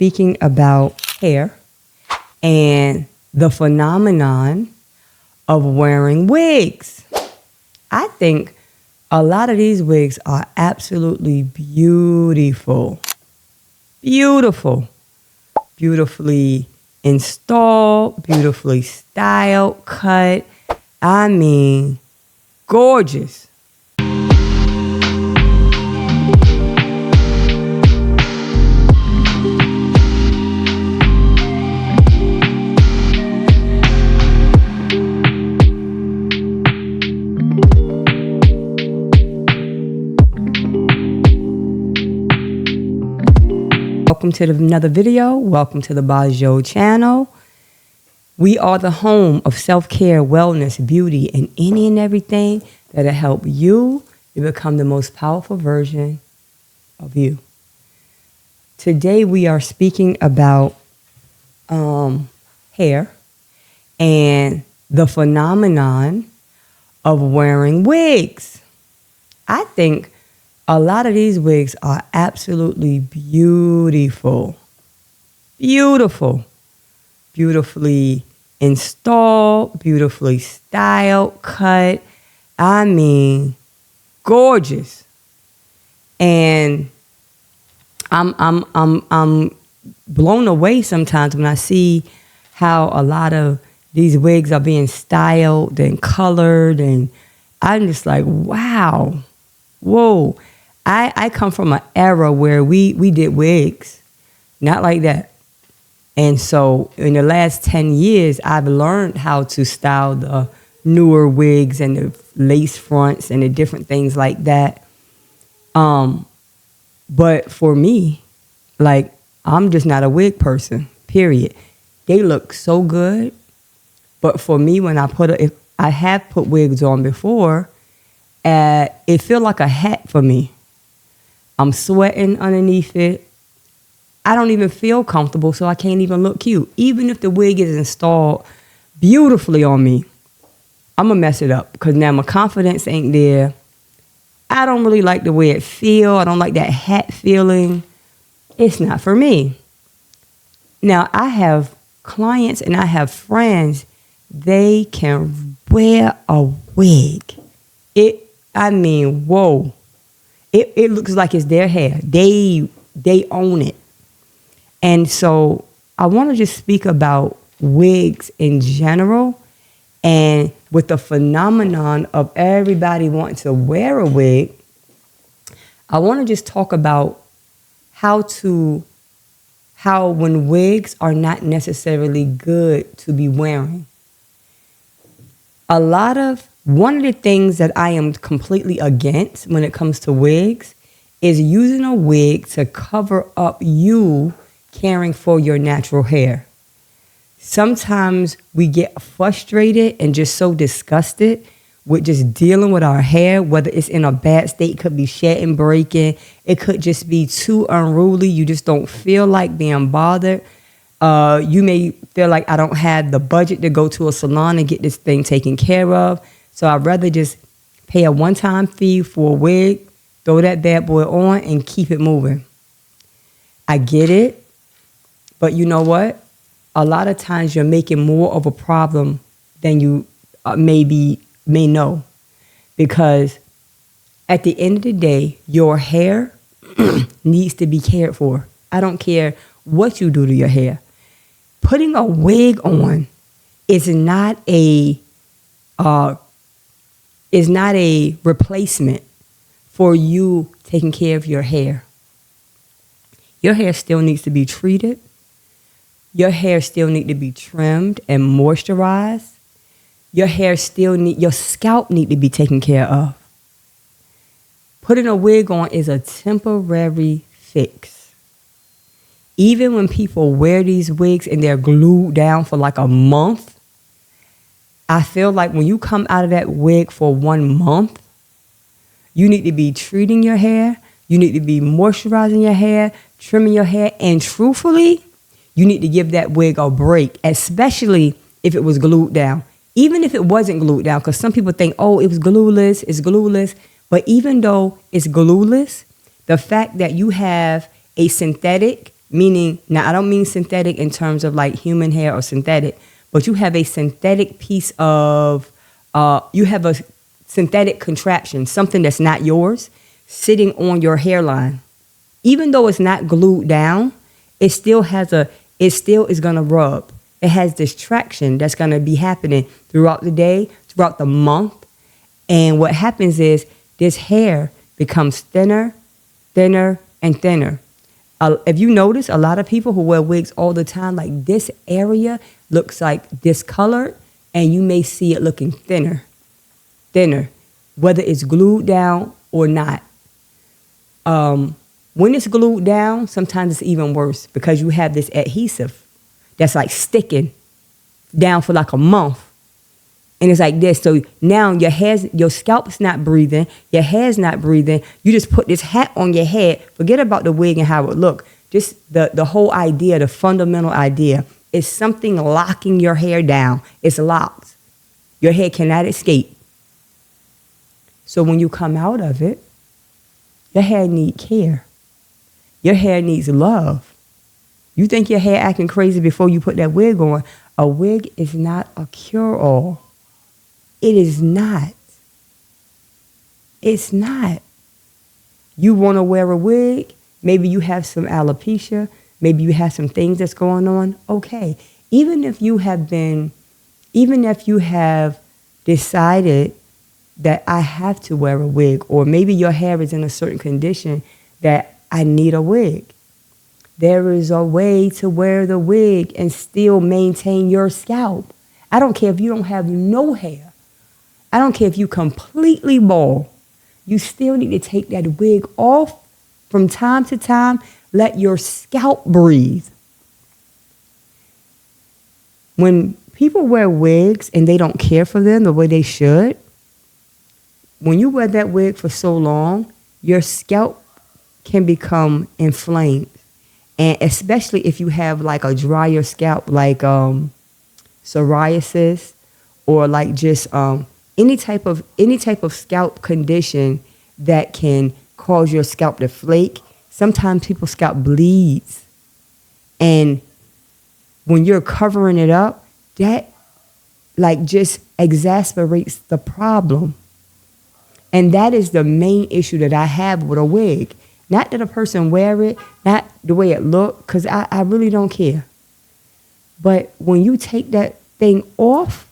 speaking about hair and the phenomenon of wearing wigs. I think a lot of these wigs are absolutely beautiful. Beautiful. Beautifully installed, beautifully styled, cut. I mean, gorgeous. Welcome to another video. Welcome to the Bajo channel. We are the home of self-care, wellness, beauty, and any and everything that'll help you to become the most powerful version of you. Today we are speaking about hair and the phenomenon of wearing wigs. I think a lot of these wigs are absolutely beautiful. Beautiful. Beautifully installed, beautifully styled, cut. I mean, gorgeous. And I'm blown away sometimes when I see how a lot of these wigs are being styled and colored, and I'm just like, wow, whoa. I come from an era where we did wigs, not like that. And so in the last 10 years, I've learned how to style the newer wigs and the lace fronts and the different things like that. But for me, like, I'm just not a wig person, period. They look so good. But for me, when if I have put wigs on before, it feel like a hat for me. I'm sweating underneath it. I don't even feel comfortable, so I can't even look cute. Even if the wig is installed beautifully on me, I'm going to mess it up because now my confidence ain't there. I don't really like the way it feel. I don't like that hat feeling. It's not for me. Now, I have clients and I have friends. They can wear a wig. Whoa. It looks like it's their hair. They own it. And so I want to just speak about wigs in general and with the phenomenon of everybody wanting to wear a wig. I want to just talk about how when wigs are not necessarily good to be wearing. One of the things that I am completely against when it comes to wigs is using a wig to cover up you caring for your natural hair. Sometimes we get frustrated and just so disgusted with just dealing with our hair, whether it's in a bad state, it could be shedding, breaking, it could just be too unruly, you just don't feel like being bothered. You may feel like I don't have the budget to go to a salon and get this thing taken care of. So I'd rather just pay a one-time fee for a wig, throw that bad boy on, and keep it moving. I get it, but you know what? A lot of times you're making more of a problem than you may know. Because at the end of the day, your hair needs to be cared for. I don't care what you do to your hair. Putting a wig on is not a replacement for you taking care of your hair. Your hair still needs to be treated. Your hair still needs to be trimmed and moisturized. Your scalp needs to be taken care of. Putting a wig on is a temporary fix. Even when people wear these wigs and they're glued down for like a month, I feel like when you come out of that wig for 1 month, you need to be treating your hair, you need to be moisturizing your hair, trimming your hair, and truthfully, you need to give that wig a break, especially if it was glued down. Even if it wasn't glued down, because some people think, oh, it was glueless, it's glueless. But even though it's glueless, the fact that you have a synthetic Meaning, now I don't mean synthetic in terms of like human hair or synthetic, but you have a synthetic piece of, you have a synthetic contraption, something that's not yours, sitting on your hairline. Even though it's not glued down, it still is gonna rub. It has this traction that's gonna be happening throughout the day, throughout the month. And what happens is this hair becomes thinner, thinner, and thinner. If you notice, a lot of people who wear wigs all the time, like this area looks like discolored, and you may see it looking thinner, whether it's glued down or not. When it's glued down, sometimes it's even worse because you have this adhesive that's like sticking down for like a month. And it's like this. So now your scalp's not breathing, your hair's not breathing. You just put this hat on your head. Forget about the wig and how it look. Just the whole idea, the fundamental idea is something locking your hair down. It's locked. Your hair cannot escape. So when you come out of it, your hair needs care. Your hair needs love. You think your hair acting crazy before you put that wig on. A wig is not a cure-all. It is not. It's not. You want to wear a wig? Maybe you have some alopecia. Maybe you have some things that's going on. Okay. Even if you have decided that I have to wear a wig, or maybe your hair is in a certain condition that I need a wig. There is a way to wear the wig and still maintain your scalp. I don't care if you don't have no hair. I don't care if you completely bald. You still need to take that wig off from time to time. Let your scalp breathe. When people wear wigs and they don't care for them the way they should, when you wear that wig for so long, your scalp can become inflamed. And especially if you have like a drier scalp, like psoriasis, or like just any type of scalp condition that can cause your scalp to flake. Sometimes people's scalp bleeds. And when you're covering it up, that like just exasperates the problem. And that is the main issue that I have with a wig. Not that a person wear it, not the way it look, because I really don't care. But when you take that thing off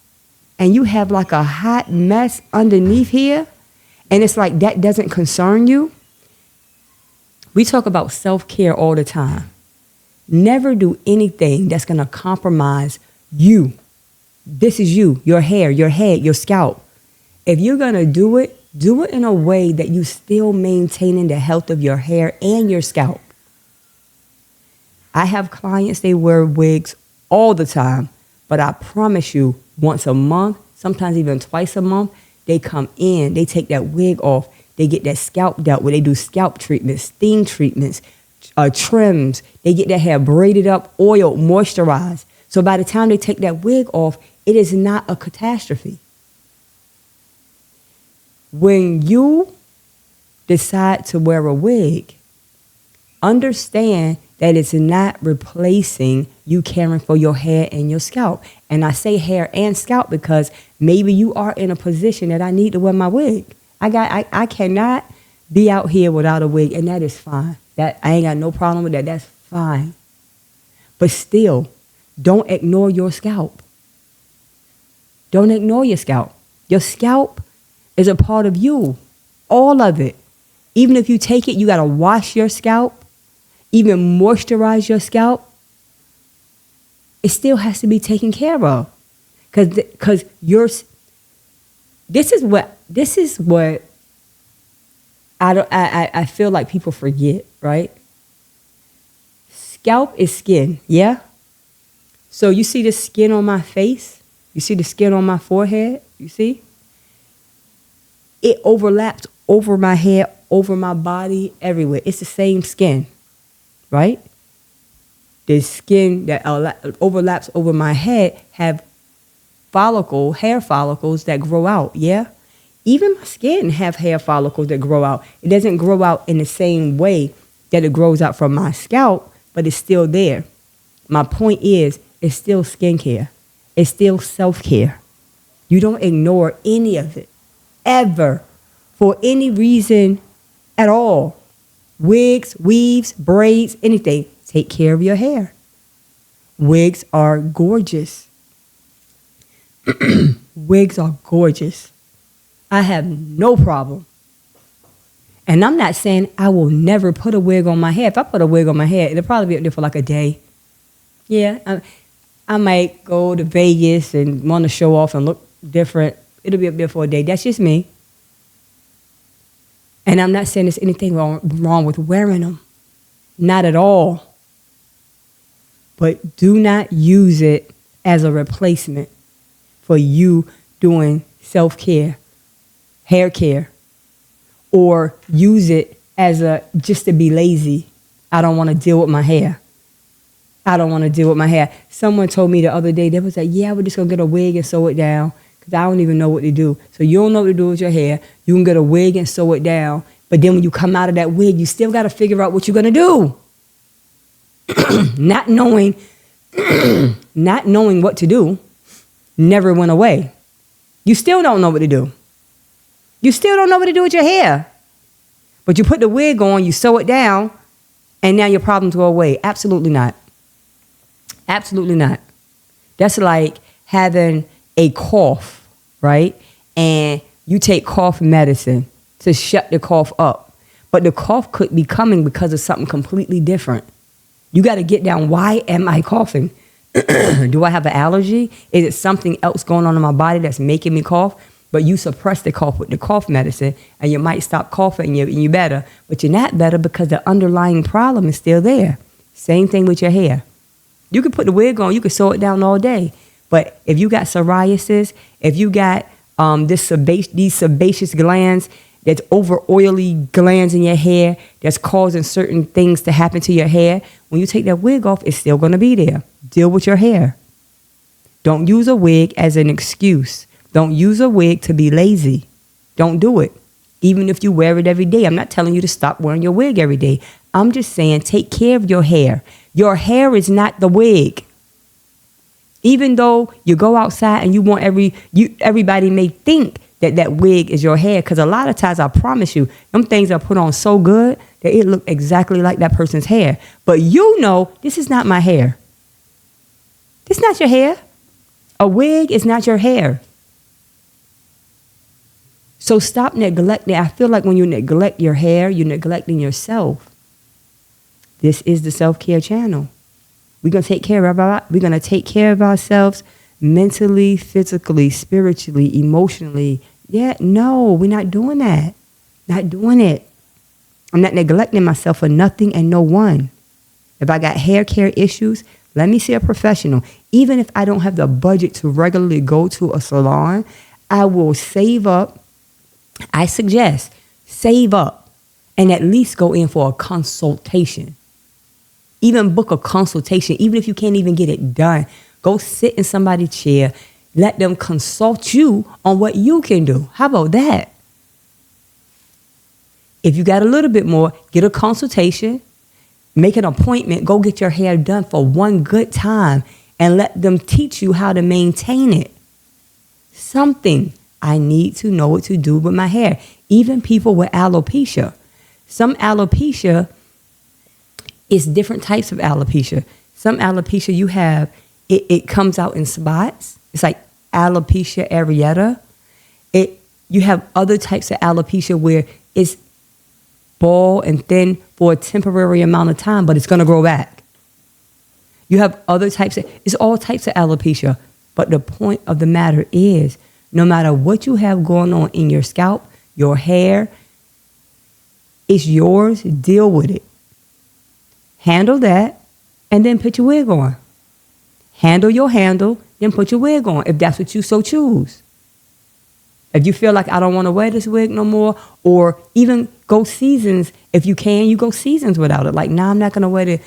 and you have like a hot mess underneath here, and it's like that doesn't concern you. We talk about self-care all the time. Never do anything that's going to compromise you. This is you, your hair, your head, your scalp. If you're going to do it in a way that you still maintaining the health of your hair and your scalp. I have clients, they wear wigs all the time, but I promise you, once a month, sometimes even twice a month, they come in, they take that wig off, they get that scalp dealt with, they do scalp treatments, steam treatments, trims, they get their hair braided up, oiled, moisturized. So by the time they take that wig off, it is not a catastrophe. When you decide to wear a wig, understand that it's not replacing you caring for your hair and your scalp. And I say hair and scalp because maybe you are in a position that I need to wear my wig. I cannot be out here without a wig, and that is fine. That I ain't got no problem with that. That's fine. But still, don't ignore your scalp. Don't ignore your scalp. Your scalp is a part of you, all of it. Even if you take it, you got to wash your scalp, even moisturize your scalp. It still has to be taken care of, because this is what I feel like people forget, right? Scalp is skin, yeah. So you see the skin on my face, you see the skin on my forehead, you see. It overlaps over my hair, over my body, everywhere. It's the same skin, right? The skin that overlaps over my head have hair follicles that grow out, yeah? Even my skin have hair follicles that grow out. It doesn't grow out in the same way that it grows out from my scalp, but it's still there. My point is, it's still skincare. It's still self-care. You don't ignore any of it, ever, for any reason at all. Wigs, weaves, braids, anything. Take care of your hair. Wigs are gorgeous. Wigs are gorgeous. I have no problem. And I'm not saying I will never put a wig on my hair. If I put a wig on my hair, it'll probably be up there for like a day. Yeah, I might go to Vegas and want to show off and look different. It'll be up there for a day. That's just me. And I'm not saying there's anything wrong with wearing them. Not at all. But do not use it as a replacement for you doing self-care, hair care, or use it as just to be lazy. I don't want to deal with my hair. I don't want to deal with my hair. Someone told me the other day, they was like, yeah, we're just going to get a wig and sew it down because I don't even know what to do. So you don't know what to do with your hair. You can get a wig and sew it down. But then when you come out of that wig, you still got to figure out what you're going to do. Not knowing what to do never went away. You still don't know what to do. You still don't know what to do with your hair. But you put the wig on, you sew it down, and now your problems go away. Absolutely not. Absolutely not. That's like having a cough, right? And you take cough medicine to shut the cough up. But the cough could be coming because of something completely different. You got to get down, why am I coughing? Do I have an allergy? Is it something else going on in my body that's making me cough? But you suppress the cough with the cough medicine, and you might stop coughing, and you're better. But you're not better because the underlying problem is still there. Same thing with your hair. You can put the wig on, you can sew it down all day. But if you got psoriasis, if you got these sebaceous glands, that's over oily glands in your hair that's causing certain things to happen to your hair, when you take that wig off, it's still going to be there. Deal with your hair. Don't use a wig as an excuse. Don't use a wig to be lazy. Don't do it. Even if you wear it every day. I'm not telling you to stop wearing your wig every day. I'm just saying take care of your hair. Your hair is not the wig. Even though you go outside and you want everybody may think that wig is your hair, because a lot of times, I promise you, them things are put on so good that it look exactly like that person's hair. But you know, this is not my hair. This is not your hair. A wig is not your hair. So stop neglecting. I feel like when you neglect your hair, you're neglecting yourself. This is the self-care channel. We're gonna take care of ourselves mentally, physically, spiritually, emotionally. Yeah, no, we're not doing that. Not doing it. I'm not neglecting myself for nothing and no one. If I got hair care issues, let me see a professional. Even if I don't have the budget to regularly go to a salon, I will save up. I suggest save up and at least go in for a consultation. Even book a consultation, even if you can't even get it done. Go sit in somebody's chair. Let them consult you on what you can do. How about that? If you got a little bit more, get a consultation. Make an appointment. Go get your hair done for one good time and let them teach you how to maintain it. Something. I need to know what to do with my hair. Even people with alopecia. Some alopecia is different types of alopecia. Some alopecia you have, it comes out in spots. It's like alopecia areata. You have other types of alopecia where it's bald and thin for a temporary amount of time, but it's going to grow back. You have other types it's all types of alopecia. But the point of the matter is, no matter what you have going on in your scalp, your hair, it's yours. Deal with it. Handle that, and then put your wig on. Handle your handle, then put your wig on, if that's what you so choose. If you feel like I don't want to wear this wig no more, or even go seasons, if you can, you go seasons without it. Like, nah, I'm not going to wear the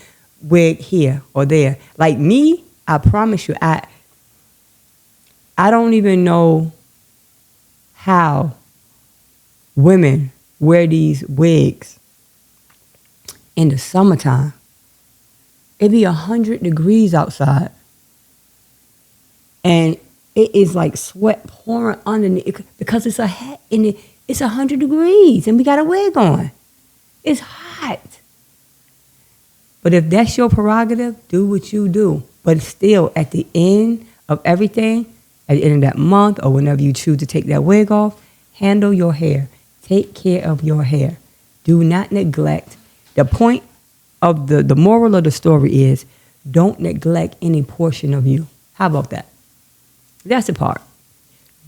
wig here or there. Like me, I promise you, I don't even know how women wear these wigs in the summertime. It be 100 degrees outside. And it is like sweat pouring underneath because it's a hat and it's 100 degrees and we got a wig on. It's hot. But if that's your prerogative, do what you do. But still, at the end of everything, at the end of that month or whenever you choose to take that wig off, handle your hair. Take care of your hair. Do not neglect. The point of the moral of the story is don't neglect any portion of you. How about that? That's the part.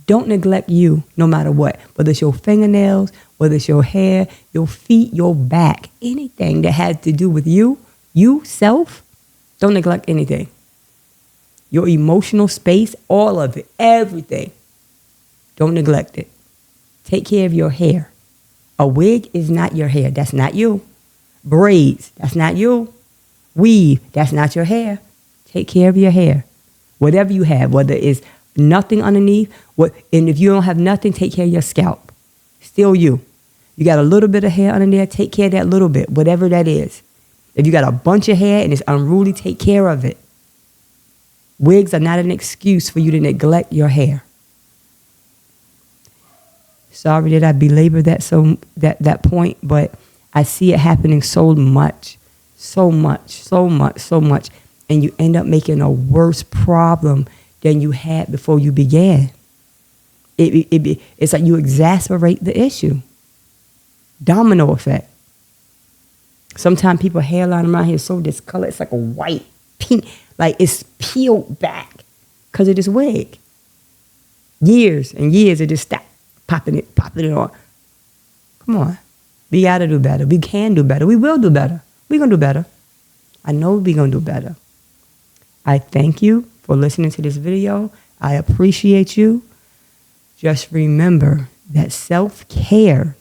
Don't neglect you no matter what. Whether it's your fingernails, whether it's your hair, your feet, your back, anything that has to do with you, self, don't neglect anything. Your emotional space, all of it, everything. Don't neglect it. Take care of your hair. A wig is not your hair. That's not you. Braids, that's not you. Weave, that's not your hair. Take care of your hair. Whatever you have, whether it's nothing underneath, and if you don't have nothing, take care of your scalp. Still you. You got a little bit of hair under there, take care of that little bit, whatever that is. If you got a bunch of hair and it's unruly, take care of it. Wigs are not an excuse for you to neglect your hair. Sorry that I belabored that point, but I see it happening so much. And you end up making a worse problem than you had before you began. It's like you exacerbate the issue. Domino effect. Sometimes people's hairline around here is so discolored, it's like a white, pink, like it's peeled back because of this wig. Years and years of just stop popping it on. Come on. We got to do better. We can do better. We will do better. We're going to do better. I know we're going to do better. I thank you for listening to this video. I appreciate you. Just remember that self-care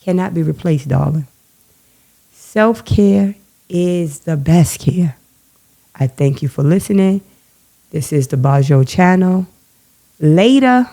cannot be replaced, darling. Self-care is the best care. I thank you for listening. This is the Bajo channel. Later.